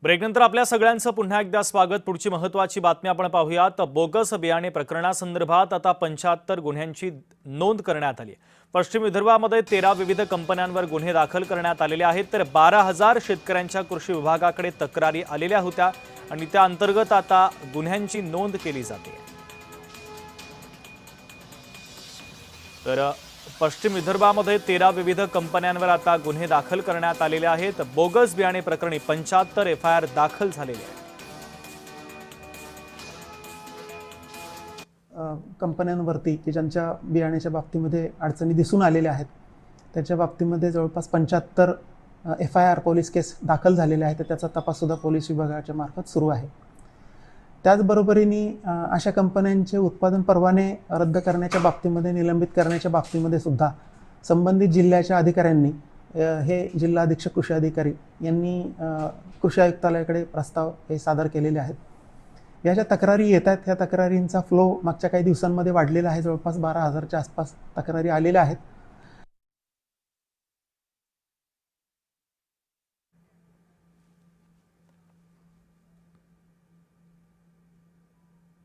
ब्रेकनंतर आपल्या सगळ्यांचं पुन्हा एकदा स्वागत। पुढची महत्त्वाची बातमी आपण पाहूयात। बोगस बियाणे प्रकरणासंदर्भात आता 75 गुन्ह्यांची नोंद करण्यात आली। पश्चिम विदर्भामध्ये 13 विविध कंपन्यांवर गुन्हे दाखल करण्यात आलेले आहेत, तर 12,000 शेतकऱ्यांच्या कृषी विभागाकडे तक्रारी आलेल्या होत्या आणि त्या अंतर्गत आता गुन्ह्यांची नोंद केली जाते। तर पश्चिम विदर्भामध्ये 13 विविध कंपन्यांवर आता गुन्हे दाखल करण्यात आलेले आहेत। बोगस बियाणे प्रकरणी 75 एफआयआर दाखल झालेले आहेत। कंपन्यांवरती की ज्यांच्या बियाण्याच्या बाबतीमध्ये अडचणी दिसून आलेल्या आहेत त्याच्या बाबतीमध्ये जवळपास 75 एफआयआर पोलीस केस दाखल झालेले आहेत। त्याचा तपास सुद्धा पोलीस विभागाच्या मार्फत सुरू आहे। त्याचबरोबरीने अशा कंपन्यांचे उत्पादन परवाने रद्द करण्याच्या बाबतीमध्ये, निलंबित करण्याच्या बाबतीमध्ये सुद्धा संबंधित जिल्ह्याच्या अधिकाऱ्यांनी हे जिल्हा अधीक्षक कृषी अधिकारी यांनी कृषी आयुक्तालयाकडे प्रस्ताव हे सादर केलेले आहेत। या ज्या तक्रारी येत आहेत ह्या तक्रारींचा फ्लो मागच्या काही दिवसांमध्ये वाढलेला आहे। जवळपास 12,000च्या आसपास तक्रारी आलेल्या आहेत।